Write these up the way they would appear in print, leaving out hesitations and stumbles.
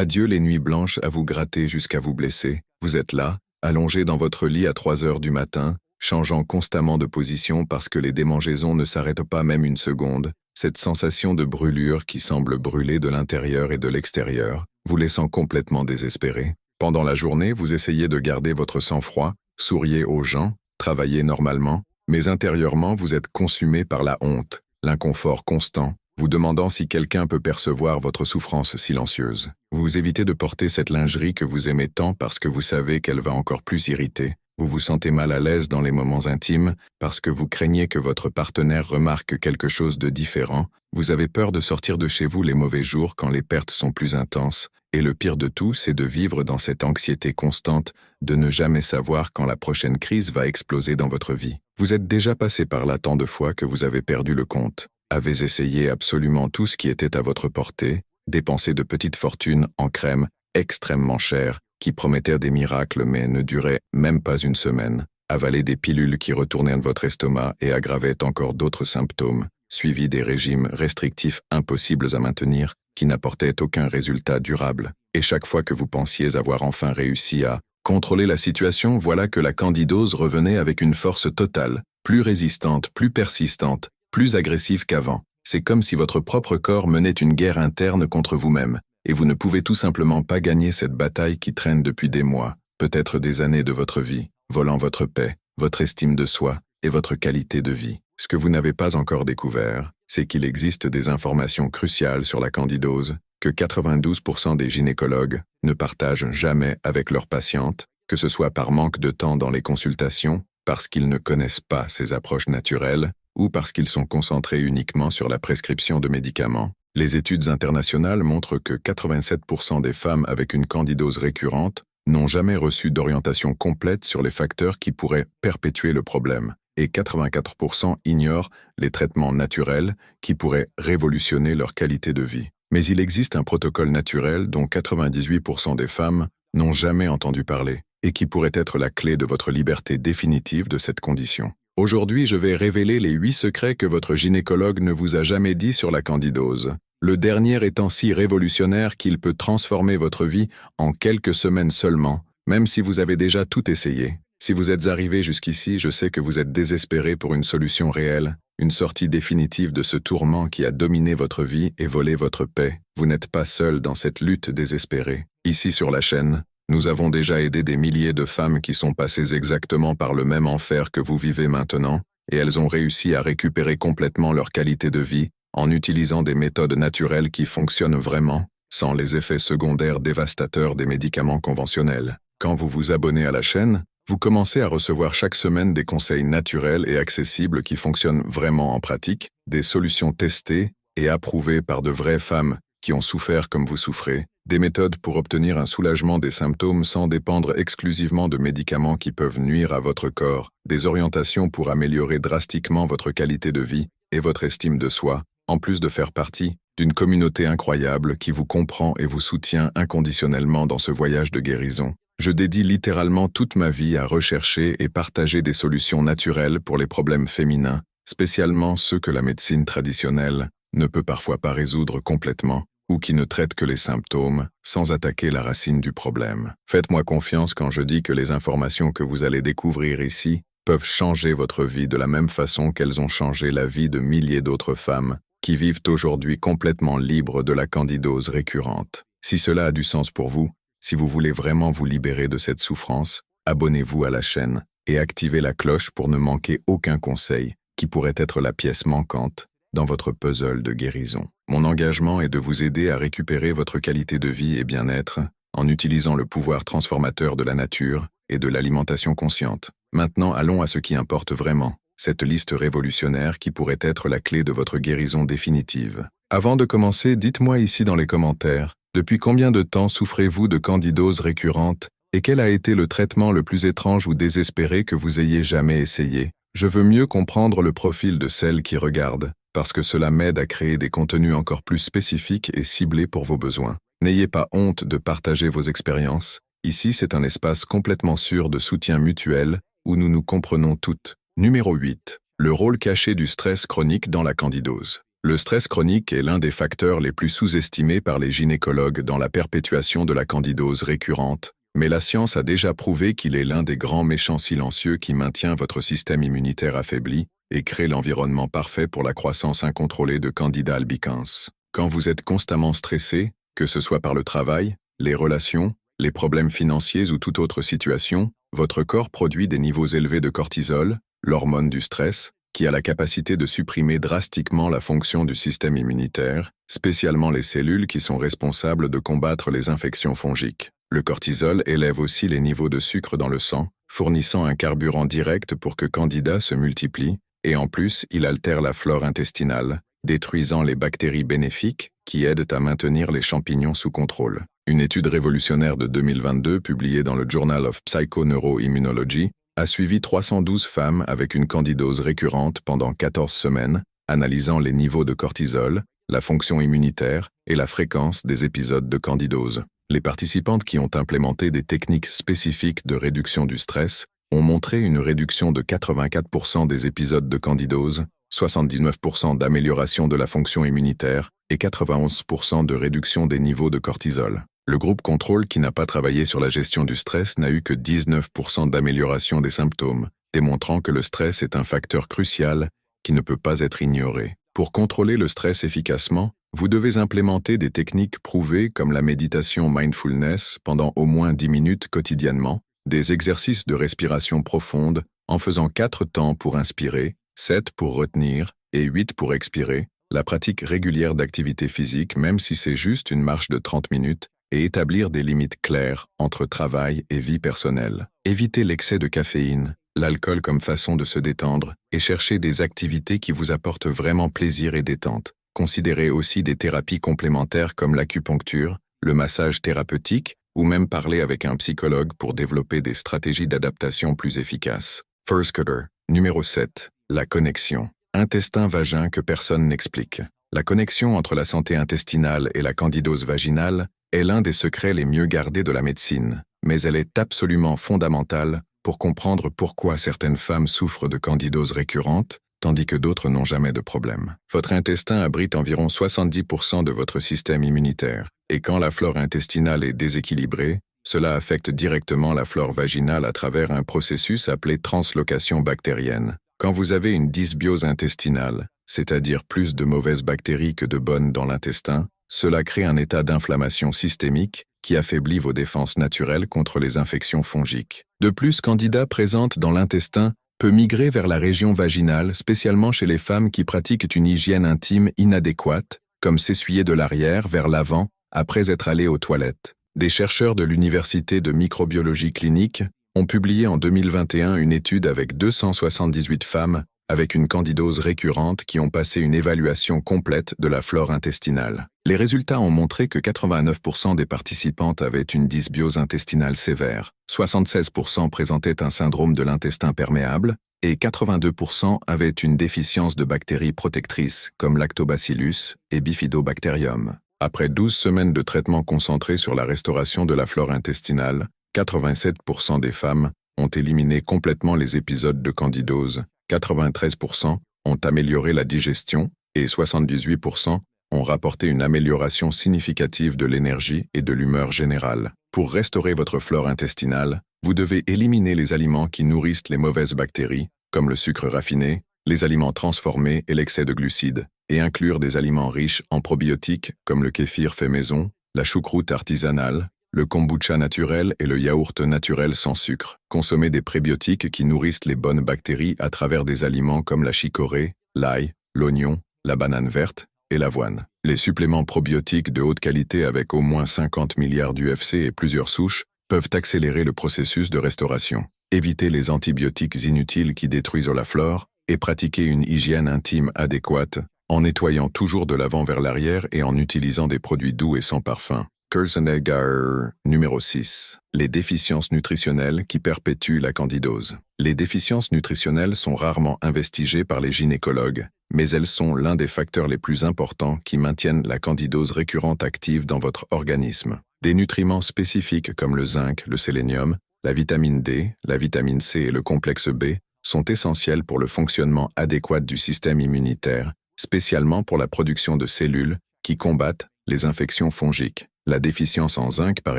Adieu les nuits blanches à vous gratter jusqu'à vous blesser. Vous êtes là, allongé dans votre lit à 3 heures du matin, changeant constamment de position parce que les démangeaisons ne s'arrêtent pas même une seconde, cette sensation de brûlure qui semble brûler de l'intérieur et de l'extérieur, vous laissant complètement désespéré. Pendant la journée, vous essayez de garder votre sang-froid, souriez aux gens, travaillez normalement, mais intérieurement vous êtes consumé par la honte, l'inconfort constant, vous demandant si quelqu'un peut percevoir votre souffrance silencieuse. Vous évitez de porter cette lingerie que vous aimez tant parce que vous savez qu'elle va encore plus irriter. Vous vous sentez mal à l'aise dans les moments intimes parce que vous craignez que votre partenaire remarque quelque chose de différent. Vous avez peur de sortir de chez vous les mauvais jours quand les pertes sont plus intenses. Et le pire de tout, c'est de vivre dans cette anxiété constante de ne jamais savoir quand la prochaine crise va exploser dans votre vie. Vous êtes déjà passé par là tant de fois que vous avez perdu le compte. Avez essayé absolument tout ce qui était à votre portée, dépensé de petites fortunes en crème extrêmement chères, qui promettaient des miracles mais ne duraient même pas une semaine, avaler des pilules qui retournaient votre estomac et aggravaient encore d'autres symptômes, suivi des régimes restrictifs impossibles à maintenir, qui n'apportaient aucun résultat durable. Et chaque fois que vous pensiez avoir enfin réussi à contrôler la situation, voilà que la candidose revenait avec une force totale, plus résistante, plus persistante, plus agressive qu'avant. C'est comme si votre propre corps menait une guerre interne contre vous-même, et vous ne pouvez tout simplement pas gagner cette bataille qui traîne depuis des mois, peut-être des années de votre vie, volant votre paix, votre estime de soi et votre qualité de vie. Ce que vous n'avez pas encore découvert, c'est qu'il existe des informations cruciales sur la candidose, que 92% des gynécologues ne partagent jamais avec leurs patientes, que ce soit par manque de temps dans les consultations, parce qu'ils ne connaissent pas ces approches naturelles, ou parce qu'ils sont concentrés uniquement sur la prescription de médicaments. Les études internationales montrent que 87% des femmes avec une candidose récurrente n'ont jamais reçu d'orientation complète sur les facteurs qui pourraient perpétuer le problème, et 84% ignorent les traitements naturels qui pourraient révolutionner leur qualité de vie. Mais il existe un protocole naturel dont 98% des femmes n'ont jamais entendu parler, et qui pourrait être la clé de votre liberté définitive de cette condition. Aujourd'hui, je vais révéler les 8 secrets que votre gynécologue ne vous a jamais dit sur la candidose. Le dernier étant si révolutionnaire qu'il peut transformer votre vie en quelques semaines seulement, même si vous avez déjà tout essayé. Si vous êtes arrivé jusqu'ici, je sais que vous êtes désespéré pour une solution réelle, une sortie définitive de ce tourment qui a dominé votre vie et volé votre paix. Vous n'êtes pas seul dans cette lutte désespérée. Ici sur la chaîne, nous avons déjà aidé des milliers de femmes qui sont passées exactement par le même enfer que vous vivez maintenant, et elles ont réussi à récupérer complètement leur qualité de vie en utilisant des méthodes naturelles qui fonctionnent vraiment, sans les effets secondaires dévastateurs des médicaments conventionnels. Quand vous vous abonnez à la chaîne, vous commencez à recevoir chaque semaine des conseils naturels et accessibles qui fonctionnent vraiment en pratique, des solutions testées et approuvées par de vraies femmes qui ont souffert comme vous souffrez, des méthodes pour obtenir un soulagement des symptômes sans dépendre exclusivement de médicaments qui peuvent nuire à votre corps, des orientations pour améliorer drastiquement votre qualité de vie et votre estime de soi, en plus de faire partie d'une communauté incroyable qui vous comprend et vous soutient inconditionnellement dans ce voyage de guérison. Je dédie littéralement toute ma vie à rechercher et partager des solutions naturelles pour les problèmes féminins, spécialement ceux que la médecine traditionnelle ne peut parfois pas résoudre complètement, ou qui ne traitent que les symptômes, sans attaquer la racine du problème. Faites-moi confiance quand je dis que les informations que vous allez découvrir ici peuvent changer votre vie de la même façon qu'elles ont changé la vie de milliers d'autres femmes qui vivent aujourd'hui complètement libres de la candidose récurrente. Si cela a du sens pour vous, si vous voulez vraiment vous libérer de cette souffrance, abonnez-vous à la chaîne et activez la cloche pour ne manquer aucun conseil qui pourrait être la pièce manquante dans votre puzzle de guérison. Mon engagement est de vous aider à récupérer votre qualité de vie et bien-être en utilisant le pouvoir transformateur de la nature et de l'alimentation consciente. Maintenant, allons à ce qui importe vraiment, cette liste révolutionnaire qui pourrait être la clé de votre guérison définitive. Avant de commencer, dites-moi ici dans les commentaires, depuis combien de temps souffrez-vous de candidose récurrente et quel a été le traitement le plus étrange ou désespéré que vous ayez jamais essayé? Je veux mieux comprendre le profil de celles qui regardent, parce que cela m'aide à créer des contenus encore plus spécifiques et ciblés pour vos besoins. N'ayez pas honte de partager vos expériences. Ici, c'est un espace complètement sûr de soutien mutuel où nous nous comprenons toutes. Numéro 8. Le rôle caché du stress chronique dans la candidose. Le stress chronique est l'un des facteurs les plus sous-estimés par les gynécologues dans la perpétuation de la candidose récurrente, mais la science a déjà prouvé qu'il est l'un des grands méchants silencieux qui maintient votre système immunitaire affaibli et crée l'environnement parfait pour la croissance incontrôlée de Candida albicans. Quand vous êtes constamment stressé, que ce soit par le travail, les relations, les problèmes financiers ou toute autre situation, votre corps produit des niveaux élevés de cortisol, l'hormone du stress, qui a la capacité de supprimer drastiquement la fonction du système immunitaire, spécialement les cellules qui sont responsables de combattre les infections fongiques. Le cortisol élève aussi les niveaux de sucre dans le sang, fournissant un carburant direct pour que Candida se multiplie, et en plus, il altère la flore intestinale, détruisant les bactéries bénéfiques qui aident à maintenir les champignons sous contrôle. Une étude révolutionnaire de 2022 publiée dans le Journal of Psychoneuroimmunology a suivi 312 femmes avec une candidose récurrente pendant 14 semaines, analysant les niveaux de cortisol, la fonction immunitaire et la fréquence des épisodes de candidose. Les participantes qui ont implémenté des techniques spécifiques de réduction du stress ont montré une réduction de 84% des épisodes de candidose, 79% d'amélioration de la fonction immunitaire et 91% de réduction des niveaux de cortisol. Le groupe contrôle qui n'a pas travaillé sur la gestion du stress n'a eu que 19% d'amélioration des symptômes, démontrant que le stress est un facteur crucial qui ne peut pas être ignoré. Pour contrôler le stress efficacement, vous devez implémenter des techniques prouvées comme la méditation mindfulness pendant au moins 10 minutes quotidiennement, des exercices de respiration profonde en faisant 4 temps pour inspirer, 7 pour retenir et 8 pour expirer, la pratique régulière d'activité physique même si c'est juste une marche de 30 minutes, et établir des limites claires entre travail et vie personnelle. Évitez l'excès de caféine, l'alcool comme façon de se détendre, et cherchez des activités qui vous apportent vraiment plaisir et détente. Considérez aussi des thérapies complémentaires comme l'acupuncture, le massage thérapeutique, ou même parler avec un psychologue pour développer des stratégies d'adaptation plus efficaces. First Cutter. Numéro 7. La connexion. Intestin-vagin que personne n'explique. La connexion entre la santé intestinale et la candidose vaginale est l'un des secrets les mieux gardés de la médecine, mais elle est absolument fondamentale pour comprendre pourquoi certaines femmes souffrent de candidose récurrente, tandis que d'autres n'ont jamais de problème. Votre intestin abrite environ 70% de votre système immunitaire, et quand la flore intestinale est déséquilibrée, cela affecte directement la flore vaginale à travers un processus appelé translocation bactérienne. Quand vous avez une dysbiose intestinale, c'est-à-dire plus de mauvaises bactéries que de bonnes dans l'intestin, cela crée un état d'inflammation systémique qui affaiblit vos défenses naturelles contre les infections fongiques. De plus, Candida présente dans l'intestin peut migrer vers la région vaginale, spécialement chez les femmes qui pratiquent une hygiène intime inadéquate, comme s'essuyer de l'arrière vers l'avant après être allé aux toilettes. Des chercheurs de l'Université de microbiologie clinique ont publié en 2021 une étude avec 278 femmes avec une candidose récurrente qui ont passé une évaluation complète de la flore intestinale. Les résultats ont montré que 89% des participantes avaient une dysbiose intestinale sévère, 76% présentaient un syndrome de l'intestin perméable et 82% avaient une déficience de bactéries protectrices comme Lactobacillus et Bifidobacterium. Après 12 semaines de traitement concentré sur la restauration de la flore intestinale, 87% des femmes ont éliminé complètement les épisodes de candidose, 93% ont amélioré la digestion et 78% ont rapporté une amélioration significative de l'énergie et de l'humeur générale. Pour restaurer votre flore intestinale, vous devez éliminer les aliments qui nourrissent les mauvaises bactéries, comme le sucre raffiné, les aliments transformés et l'excès de glucides, et inclure des aliments riches en probiotiques comme le kéfir fait maison, la choucroute artisanale, le kombucha naturel et le yaourt naturel sans sucre. Consommez des prébiotiques qui nourrissent les bonnes bactéries à travers des aliments comme la chicorée, l'ail, l'oignon, la banane verte et l'avoine. Les suppléments probiotiques de haute qualité avec au moins 50 milliards d'UFC et plusieurs souches peuvent accélérer le processus de restauration. Évitez les antibiotiques inutiles qui détruisent la flore et pratiquez une hygiène intime adéquate en nettoyant toujours de l'avant vers l'arrière et en utilisant des produits doux et sans parfum. Kurzenegger. Numéro 6. Les déficiences nutritionnelles qui perpétuent la candidose. Les déficiences nutritionnelles sont rarement investigées par les gynécologues, mais elles sont l'un des facteurs les plus importants qui maintiennent la candidose récurrente active dans votre organisme. Des nutriments spécifiques comme le zinc, le sélénium, la vitamine D, la vitamine C et le complexe B sont essentiels pour le fonctionnement adéquat du système immunitaire spécialement pour la production de cellules qui combattent les infections fongiques. La déficience en zinc, par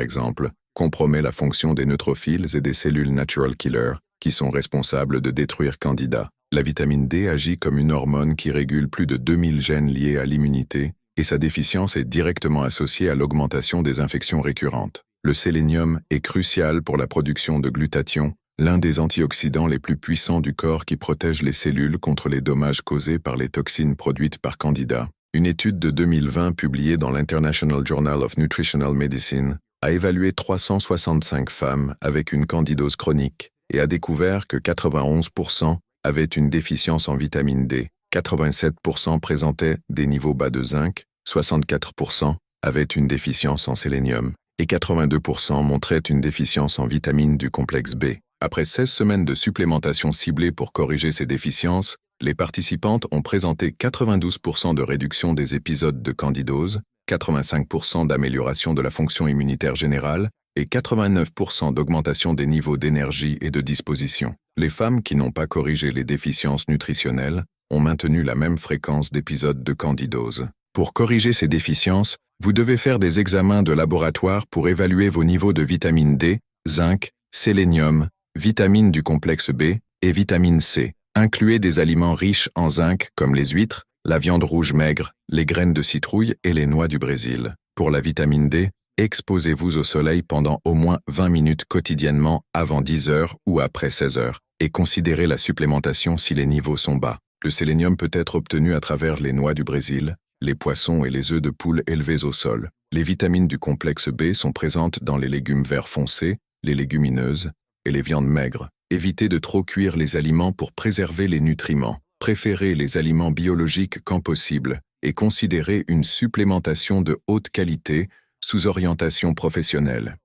exemple, compromet la fonction des neutrophiles et des cellules natural killer qui sont responsables de détruire Candida. La vitamine D agit comme une hormone qui régule plus de 2000 gènes liés à l'immunité et sa déficience est directement associée à l'augmentation des infections récurrentes. Le sélénium est crucial pour la production de glutathion, l'un des antioxydants les plus puissants du corps qui protège les cellules contre les dommages causés par les toxines produites par Candida. Une étude de 2020 publiée dans l'International Journal of Nutritional Medicine a évalué 365 femmes avec une candidose chronique et a découvert que 91% avaient une déficience en vitamine D, 87% présentaient des niveaux bas de zinc, 64% avaient une déficience en sélénium et 82% montraient une déficience en vitamine du complexe B. Après 16 semaines de supplémentation ciblée pour corriger ces déficiences, les participantes ont présenté 92% de réduction des épisodes de candidose, 85% d'amélioration de la fonction immunitaire générale et 89% d'augmentation des niveaux d'énergie et de disposition. Les femmes qui n'ont pas corrigé les déficiences nutritionnelles ont maintenu la même fréquence d'épisodes de candidose. Pour corriger ces déficiences, vous devez faire des examens de laboratoire pour évaluer vos niveaux de vitamine D, zinc, sélénium, vitamine du complexe B et vitamine C. Incluez des aliments riches en zinc comme les huîtres, la viande rouge maigre, les graines de citrouille et les noix du Brésil. Pour la vitamine D, exposez-vous au soleil pendant au moins 20 minutes quotidiennement avant 10 heures ou après 16 heures et considérez la supplémentation si les niveaux sont bas. Le sélénium peut être obtenu à travers les noix du Brésil, les poissons et les œufs de poule élevés au sol. Les vitamines du complexe B sont présentes dans les légumes verts foncés, les légumineuses et les viandes maigres. Évitez de trop cuire les aliments pour préserver les nutriments. Préférez les aliments biologiques quand possible et considérez une supplémentation de haute qualité sous orientation professionnelle.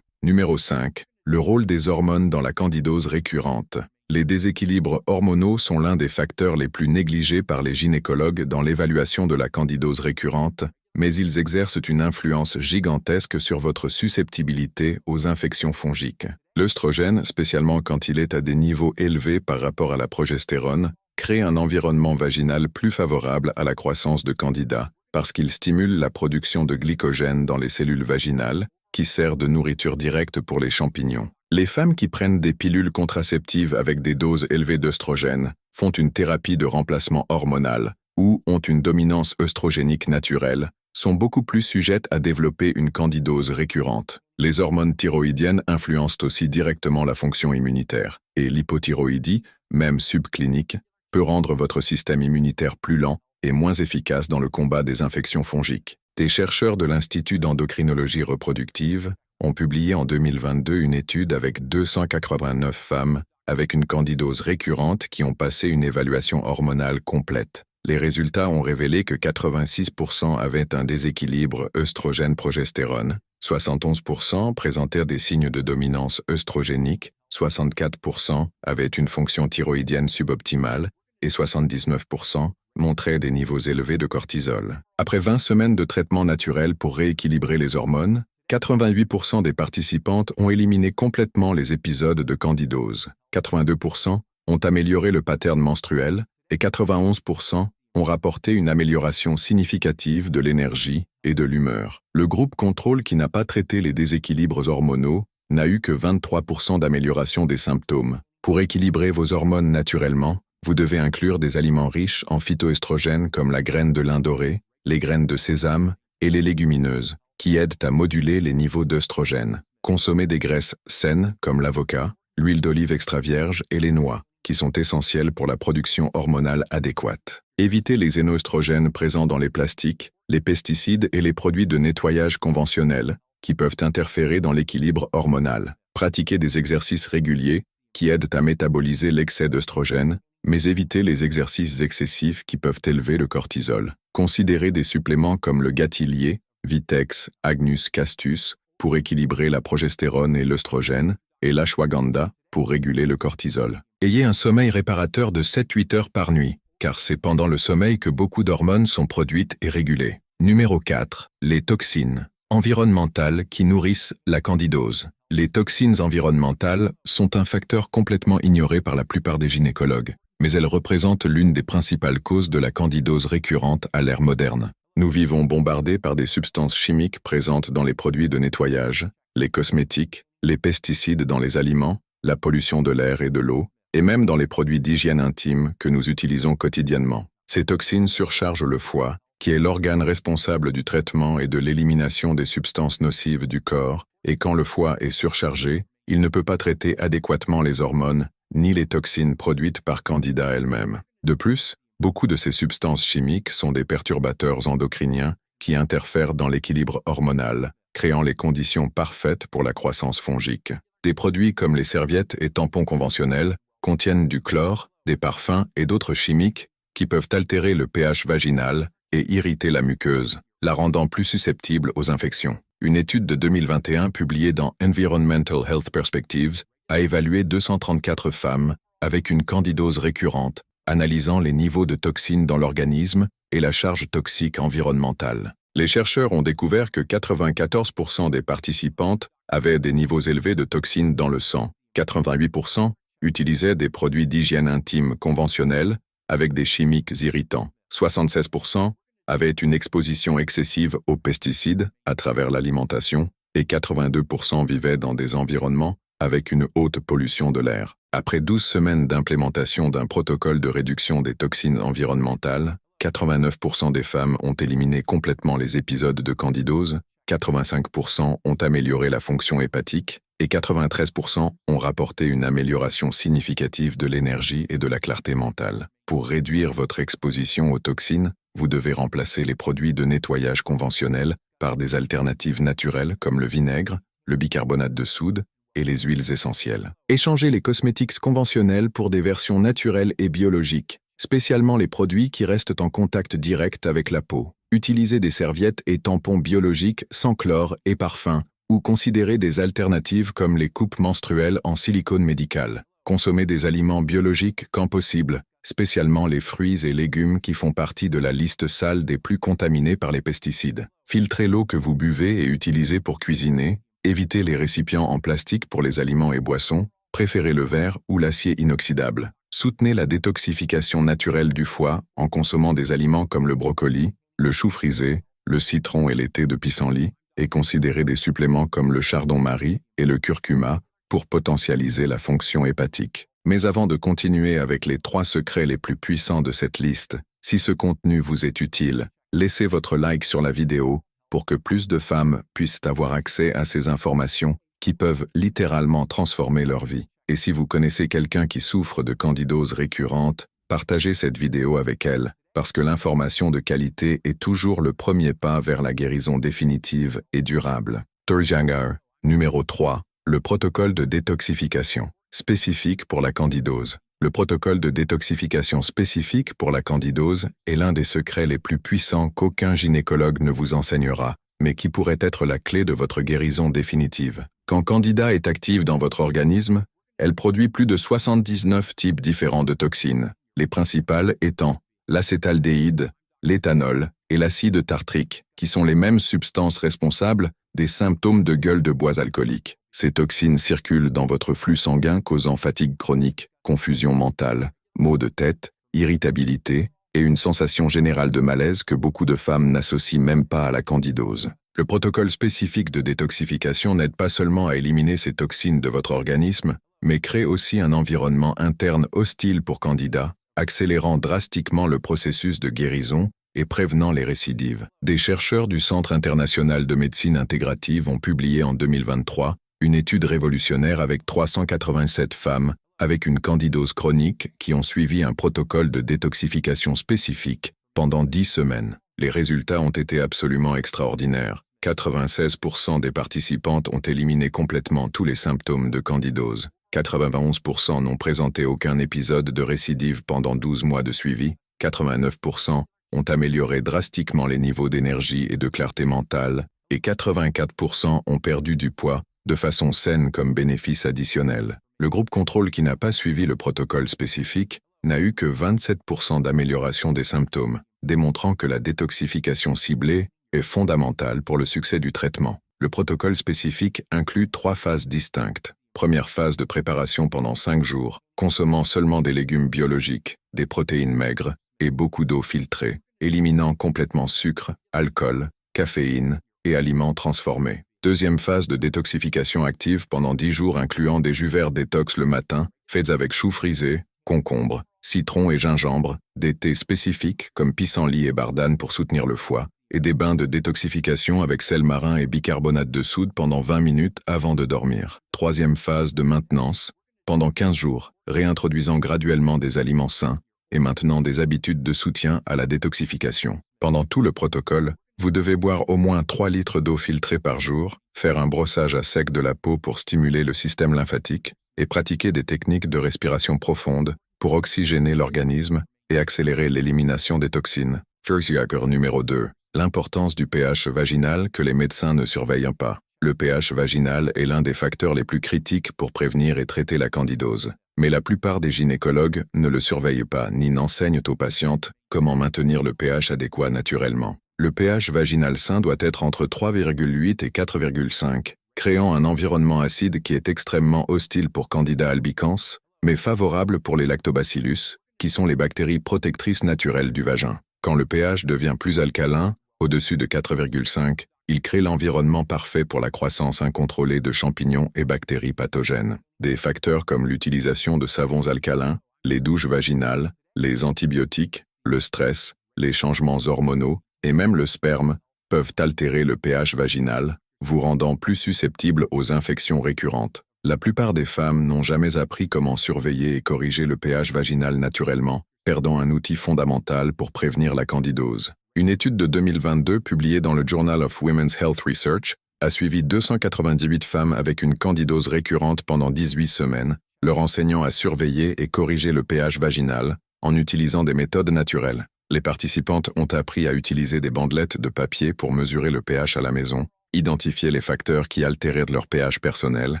Numéro 5. Le rôle des hormones dans la candidose récurrente. Les déséquilibres hormonaux sont l'un des facteurs les plus négligés par les gynécologues dans l'évaluation de la candidose récurrente, mais ils exercent une influence gigantesque sur votre susceptibilité aux infections fongiques. L'œstrogène, spécialement quand il est à des niveaux élevés par rapport à la progestérone, crée un environnement vaginal plus favorable à la croissance de Candida, parce qu'il stimule la production de glycogène dans les cellules vaginales, qui sert de nourriture directe pour les champignons. Les femmes qui prennent des pilules contraceptives avec des doses élevées d'œstrogène font une thérapie de remplacement hormonal ou ont une dominance œstrogénique naturelle, sont beaucoup plus sujettes à développer une candidose récurrente. Les hormones thyroïdiennes influencent aussi directement la fonction immunitaire, et l'hypothyroïdie, même subclinique, peut rendre votre système immunitaire plus lent et moins efficace dans le combat des infections fongiques. Des chercheurs de l'Institut d'endocrinologie reproductive ont publié en 2022 une étude avec 289 femmes avec une candidose récurrente qui ont passé une évaluation hormonale complète. Les résultats ont révélé que 86% avaient un déséquilibre œstrogène-progestérone, 71% présentèrent des signes de dominance œstrogénique, 64% avaient une fonction thyroïdienne suboptimale et 79% montraient des niveaux élevés de cortisol. Après 20 semaines de traitement naturel pour rééquilibrer les hormones, 88% des participantes ont éliminé complètement les épisodes de candidose, 82% ont amélioré le pattern menstruel et 91% ont rapporté une amélioration significative de l'énergie et de l'humeur. Le groupe contrôle qui n'a pas traité les déséquilibres hormonaux n'a eu que 23% d'amélioration des symptômes. Pour équilibrer vos hormones naturellement, vous devez inclure des aliments riches en phytoestrogènes comme la graine de lin doré, les graines de sésame et les légumineuses, qui aident à moduler les niveaux d'œstrogène. Consommez des graisses saines comme l'avocat, l'huile d'olive extra vierge et les noix, qui sont essentielles pour la production hormonale adéquate. Évitez les xénoestrogènes présents dans les plastiques, les pesticides et les produits de nettoyage conventionnels, qui peuvent interférer dans l'équilibre hormonal. Pratiquez des exercices réguliers, qui aident à métaboliser l'excès d'œstrogène, mais évitez les exercices excessifs qui peuvent élever le cortisol. Considérez des suppléments comme le Gatilier, Vitex, Agnus Castus, pour équilibrer la progestérone et l'œstrogène, et l'ashwagandha, pour réguler le cortisol. Ayez un sommeil réparateur de 7-8 heures par nuit, car c'est pendant le sommeil que beaucoup d'hormones sont produites et régulées. Numéro 4. Les toxines environnementales qui nourrissent la candidose. Les toxines environnementales sont un facteur complètement ignoré par la plupart des gynécologues. mais elles représentent l'une des principales causes de la candidose récurrente à l'ère moderne. Nous vivons bombardés par des substances chimiques présentes dans les produits de nettoyage, les cosmétiques, les pesticides dans les aliments, la pollution de l'air et de l'eau, et même dans les produits d'hygiène intime que nous utilisons quotidiennement. Ces toxines surchargent le foie, qui est l'organe responsable du traitement et de l'élimination des substances nocives du corps, et quand le foie est surchargé, il ne peut pas traiter adéquatement les hormones, ni les toxines produites par Candida elle-même. De plus, beaucoup de ces substances chimiques sont des perturbateurs endocriniens qui interfèrent dans l'équilibre hormonal, créant les conditions parfaites pour la croissance fongique. Des produits comme les serviettes et tampons conventionnels contiennent du chlore, des parfums et d'autres chimiques qui peuvent altérer le pH vaginal et irriter la muqueuse, la rendant plus susceptible aux infections. Une étude de 2021 publiée dans Environmental Health Perspectives a évalué 234 femmes avec une candidose récurrente, analysant les niveaux de toxines dans l'organisme et la charge toxique environnementale. Les chercheurs ont découvert que 94% des participantes avaient des niveaux élevés de toxines dans le sang, 88% utilisaient des produits d'hygiène intime conventionnels avec des chimiques irritants, 76% avaient une exposition excessive aux pesticides à travers l'alimentation et 82% vivaient dans des environnements avec une haute pollution de l'air. Après 12 semaines d'implémentation d'un protocole de réduction des toxines environnementales, 89% des femmes ont éliminé complètement les épisodes de candidose, 85% ont amélioré la fonction hépatique et 93% ont rapporté une amélioration significative de l'énergie et de la clarté mentale. Pour réduire votre exposition aux toxines, vous devez remplacer les produits de nettoyage conventionnels par des alternatives naturelles comme le vinaigre, le bicarbonate de soude et les huiles essentielles. Échangez les cosmétiques conventionnels pour des versions naturelles et biologiques, spécialement les produits qui restent en contact direct avec la peau. Utilisez des serviettes et tampons biologiques sans chlore et parfum, ou considérez des alternatives comme les coupes menstruelles en silicone médical. Consommez des aliments biologiques quand possible, spécialement les fruits et légumes qui font partie de la liste sale des plus contaminés par les pesticides. Filtrez l'eau que vous buvez et utilisez pour cuisiner, évitez les récipients en plastique pour les aliments et boissons, préférez le verre ou l'acier inoxydable. Soutenez la détoxification naturelle du foie en consommant des aliments comme le brocoli, le chou frisé, le citron et les thés de pissenlit, et considérez des suppléments comme le chardon-marie et le curcuma pour potentialiser la fonction hépatique. Mais avant de continuer avec les 3 secrets les plus puissants de cette liste, si ce contenu vous est utile, laissez votre like sur la vidéo pour que plus de femmes puissent avoir accès à ces informations qui peuvent littéralement transformer leur vie. Et si vous connaissez quelqu'un qui souffre de candidose récurrente, partagez cette vidéo avec elle, parce que l'information de qualité est toujours le premier pas vers la guérison définitive et durable. Turjanger, numéro 3, le protocole de détoxification spécifique pour la candidose. Le protocole de détoxification spécifique pour la candidose est l'un des secrets les plus puissants qu'aucun gynécologue ne vous enseignera, mais qui pourrait être la clé de votre guérison définitive. Quand Candida est active dans votre organisme, elle produit plus de 79 types différents de toxines, les principales étant l'acétaldéhyde, l'éthanol et l'acide tartrique, qui sont les mêmes substances responsables des symptômes de gueule de bois alcoolique. Ces toxines circulent dans votre flux sanguin causant fatigue chronique, confusion mentale, maux de tête, irritabilité et une sensation générale de malaise que beaucoup de femmes n'associent même pas à la candidose. Le protocole spécifique de détoxification n'aide pas seulement à éliminer ces toxines de votre organisme, mais crée aussi un environnement interne hostile pour Candida, accélérant drastiquement le processus de guérison et prévenant les récidives. Des chercheurs du Centre international de médecine intégrative ont publié en 2023 une étude révolutionnaire avec 387 femmes avec une candidose chronique qui ont suivi un protocole de détoxification spécifique pendant 10 semaines. Les résultats ont été absolument extraordinaires. 96% des participantes ont éliminé complètement tous les symptômes de candidose. 91% n'ont présenté aucun épisode de récidive pendant 12 mois de suivi. 89% ont amélioré drastiquement les niveaux d'énergie et de clarté mentale. Et 84% ont perdu du poids, de façon saine comme bénéfice additionnel. Le groupe contrôle qui n'a pas suivi le protocole spécifique n'a eu que 27% d'amélioration des symptômes, démontrant que la détoxification ciblée est fondamentale pour le succès du traitement. Le protocole spécifique inclut 3 phases distinctes. Première phase de préparation pendant 5 jours, consommant seulement des légumes biologiques, des protéines maigres et beaucoup d'eau filtrée, éliminant complètement sucre, alcool, caféine et aliments transformés. Deuxième phase de détoxification active pendant 10 jours incluant des jus verts détox le matin, faits avec choux frisés, concombre, citron et gingembre, des thés spécifiques comme pissenlit et bardane pour soutenir le foie, et des bains de détoxification avec sel marin et bicarbonate de soude pendant 20 minutes avant de dormir. Troisième phase de maintenance, pendant 15 jours, réintroduisant graduellement des aliments sains et maintenant des habitudes de soutien à la détoxification. Pendant tout le protocole, vous devez boire au moins 3 litres d'eau filtrée par jour, faire un brossage à sec de la peau pour stimuler le système lymphatique et pratiquer des techniques de respiration profonde pour oxygéner l'organisme et accélérer l'élimination des toxines. Facteur numéro 2. L'importance du pH vaginal que les médecins ne surveillent pas. Le pH vaginal est l'un des facteurs les plus critiques pour prévenir et traiter la candidose. Mais la plupart des gynécologues ne le surveillent pas ni n'enseignent aux patientes comment maintenir le pH adéquat naturellement. Le pH vaginal sain doit être entre 3,8 et 4,5, créant un environnement acide qui est extrêmement hostile pour Candida albicans, mais favorable pour les lactobacillus, qui sont les bactéries protectrices naturelles du vagin. Quand le pH devient plus alcalin, au-dessus de 4,5, il crée l'environnement parfait pour la croissance incontrôlée de champignons et bactéries pathogènes. Des facteurs comme l'utilisation de savons alcalins, les douches vaginales, les antibiotiques, le stress, les changements hormonaux et même le sperme peuvent altérer le pH vaginal, vous rendant plus susceptible aux infections récurrentes. La plupart des femmes n'ont jamais appris comment surveiller et corriger le pH vaginal naturellement, perdant un outil fondamental pour prévenir la candidose. Une étude de 2022 publiée dans le Journal of Women's Health Research a suivi 298 femmes avec une candidose récurrente pendant 18 semaines, leur enseignant à surveiller et corriger le pH vaginal en utilisant des méthodes naturelles. Les participantes ont appris à utiliser des bandelettes de papier pour mesurer le pH à la maison, identifier les facteurs qui altéraient leur pH personnel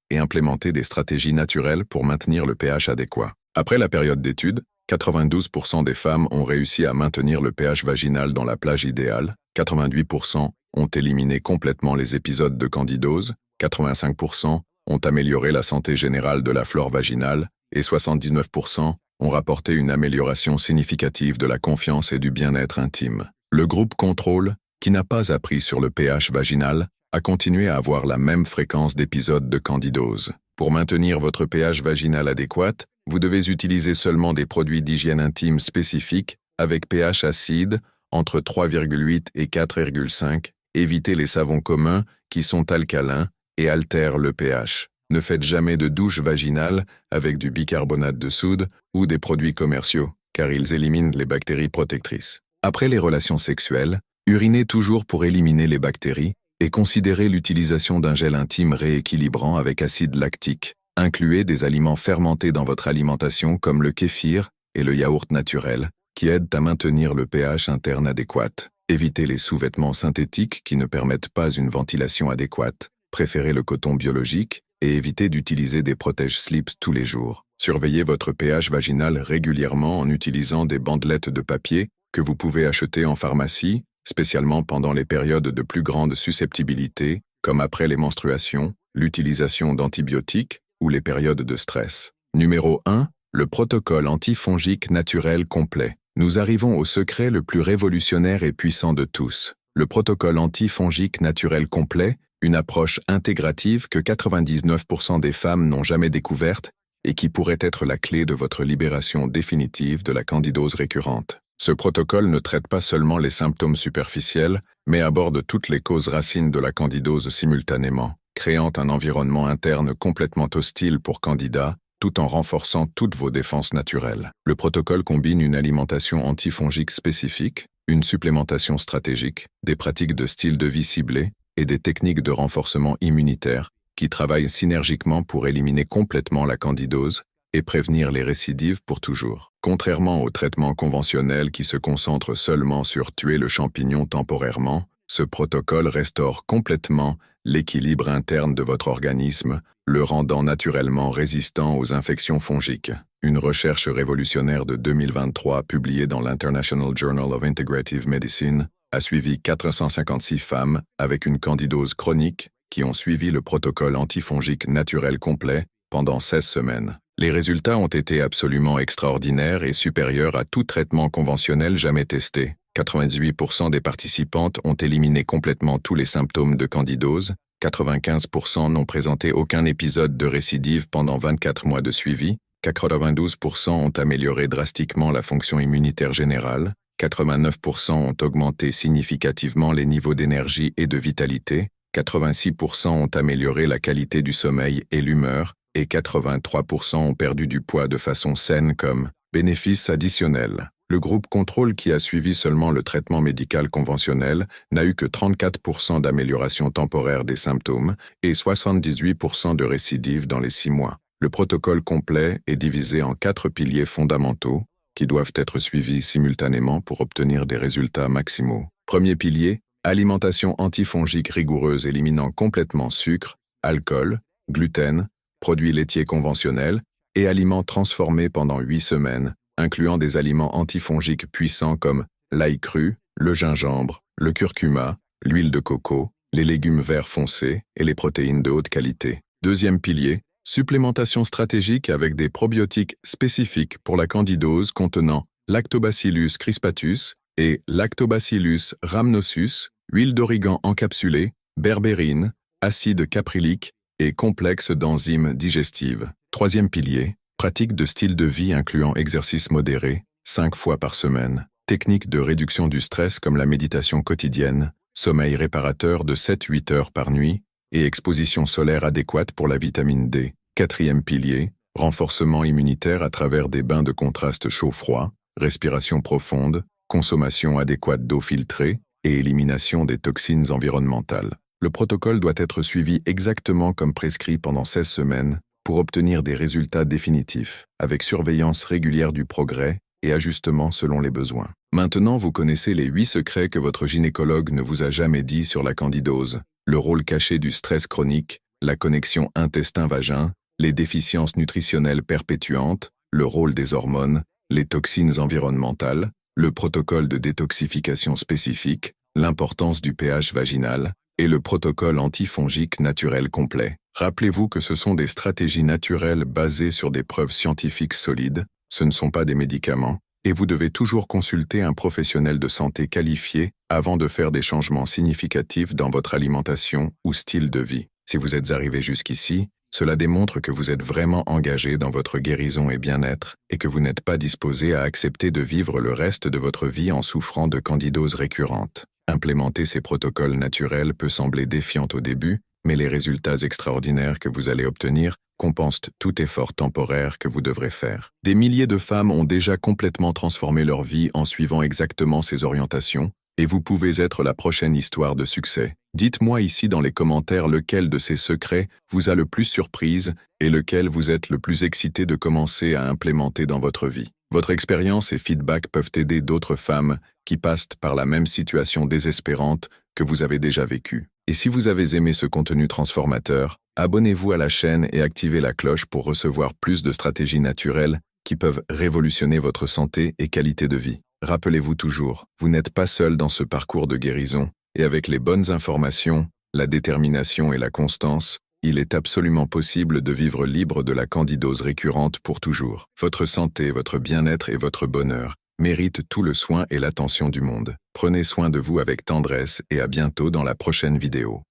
et implémenter des stratégies naturelles pour maintenir le pH adéquat. Après la période d'étude, 92% des femmes ont réussi à maintenir le pH vaginal dans la plage idéale, 88% ont éliminé complètement les épisodes de candidose, 85% ont amélioré la santé générale de la flore vaginale et 79% ont rapporté une amélioration significative de la confiance et du bien-être intime. Le groupe contrôle, qui n'a pas appris sur le pH vaginal, a continué à avoir la même fréquence d'épisodes de candidose. Pour maintenir votre pH vaginal adéquat, vous devez utiliser seulement des produits d'hygiène intime spécifiques avec pH acide entre 3,8 et 4,5. Évitez les savons communs qui sont alcalins et altèrent le pH. Ne faites jamais de douche vaginale avec du bicarbonate de soude ou des produits commerciaux, car ils éliminent les bactéries protectrices. Après les relations sexuelles, urinez toujours pour éliminer les bactéries et considérez l'utilisation d'un gel intime rééquilibrant avec acide lactique. Incluez des aliments fermentés dans votre alimentation comme le kéfir et le yaourt naturel, qui aident à maintenir le pH interne adéquat. Évitez les sous-vêtements synthétiques qui ne permettent pas une ventilation adéquate. Préférez le coton biologique et évitez d'utiliser des protège-slips tous les jours. Surveillez votre pH vaginal régulièrement en utilisant des bandelettes de papier que vous pouvez acheter en pharmacie, spécialement pendant les périodes de plus grande susceptibilité, comme après les menstruations, l'utilisation d'antibiotiques ou les périodes de stress. Numéro 1. Le protocole antifongique naturel complet. Nous arrivons au secret le plus révolutionnaire et puissant de tous. Le protocole antifongique naturel complet, une approche intégrative que 99% des femmes n'ont jamais découverte et qui pourrait être la clé de votre libération définitive de la candidose récurrente. Ce protocole ne traite pas seulement les symptômes superficiels, mais aborde toutes les causes racines de la candidose simultanément, créant un environnement interne complètement hostile pour Candida, tout en renforçant toutes vos défenses naturelles. Le protocole combine une alimentation antifongique spécifique, une supplémentation stratégique, des pratiques de style de vie ciblées et des techniques de renforcement immunitaire qui travaillent synergiquement pour éliminer complètement la candidose et prévenir les récidives pour toujours. Contrairement aux traitements conventionnels qui se concentrent seulement sur tuer le champignon temporairement, ce protocole restaure complètement l'équilibre interne de votre organisme, le rendant naturellement résistant aux infections fongiques. Une recherche révolutionnaire de 2023 publiée dans l'International Journal of Integrative Medicine a suivi 456 femmes avec une candidose chronique qui ont suivi le protocole antifongique naturel complet pendant 16 semaines. Les résultats ont été absolument extraordinaires et supérieurs à tout traitement conventionnel jamais testé. 98% des participantes ont éliminé complètement tous les symptômes de candidose, 95% n'ont présenté aucun épisode de récidive pendant 24 mois de suivi, 92% ont amélioré drastiquement la fonction immunitaire générale, 89% ont augmenté significativement les niveaux d'énergie et de vitalité, 86% ont amélioré la qualité du sommeil et l'humeur, et 83% ont perdu du poids de façon saine comme bénéfice additionnel. Le groupe contrôle qui a suivi seulement le traitement médical conventionnel n'a eu que 34% d'amélioration temporaire des symptômes et 78% de récidive dans les 6 mois. Le protocole complet est divisé en 4 piliers fondamentaux qui doivent être suivis simultanément pour obtenir des résultats maximaux. Premier pilier, alimentation antifongique rigoureuse éliminant complètement sucre, alcool, gluten, produits laitiers conventionnels et aliments transformés pendant 8 semaines, incluant des aliments antifongiques puissants comme l'ail cru, le gingembre, le curcuma, l'huile de coco, les légumes verts foncés et les protéines de haute qualité. Deuxième pilier, supplémentation stratégique avec des probiotiques spécifiques pour la candidose contenant Lactobacillus crispatus et Lactobacillus rhamnosus, huile d'origan encapsulée, berbérine, acide caprylique et complexe d'enzymes digestives. Troisième pilier, pratique de style de vie incluant exercice modéré, 5 fois par semaine, technique de réduction du stress comme la méditation quotidienne, sommeil réparateur de 7-8 heures par nuit et exposition solaire adéquate pour la vitamine D. Quatrième pilier, renforcement immunitaire à travers des bains de contraste chaud-froid, respiration profonde, consommation adéquate d'eau filtrée et élimination des toxines environnementales. Le protocole doit être suivi exactement comme prescrit pendant 16 semaines pour obtenir des résultats définitifs, avec surveillance régulière du progrès et ajustement selon les besoins. Maintenant, vous connaissez les 8 secrets que votre gynécologue ne vous a jamais dit sur la candidose, le rôle caché du stress chronique, la connexion intestin-vagin, les déficiences nutritionnelles perpétuantes, le rôle des hormones, les toxines environnementales, le protocole de détoxification spécifique, l'importance du pH vaginal et le protocole antifongique naturel complet. Rappelez-vous que ce sont des stratégies naturelles basées sur des preuves scientifiques solides, ce ne sont pas des médicaments, et vous devez toujours consulter un professionnel de santé qualifié avant de faire des changements significatifs dans votre alimentation ou style de vie. Si vous êtes arrivé jusqu'ici, cela démontre que vous êtes vraiment engagé dans votre guérison et bien-être et que vous n'êtes pas disposé à accepter de vivre le reste de votre vie en souffrant de candidose récurrente. Implémenter ces protocoles naturels peut sembler défiant au début, mais les résultats extraordinaires que vous allez obtenir compensent tout effort temporaire que vous devrez faire. Des milliers de femmes ont déjà complètement transformé leur vie en suivant exactement ces orientations, et vous pouvez être la prochaine histoire de succès. Dites-moi ici dans les commentaires lequel de ces secrets vous a le plus surprise et lequel vous êtes le plus excité de commencer à implémenter dans votre vie. Votre expérience et feedback peuvent aider d'autres femmes qui passent par la même situation désespérante que vous avez déjà vécue. Et si vous avez aimé ce contenu transformateur, abonnez-vous à la chaîne et activez la cloche pour recevoir plus de stratégies naturelles qui peuvent révolutionner votre santé et qualité de vie. Rappelez-vous toujours, vous n'êtes pas seul dans ce parcours de guérison, et avec les bonnes informations, la détermination et la constance, il est absolument possible de vivre libre de la candidose récurrente pour toujours. Votre santé, votre bien-être et votre bonheur méritent tout le soin et l'attention du monde. Prenez soin de vous avec tendresse et à bientôt dans la prochaine vidéo.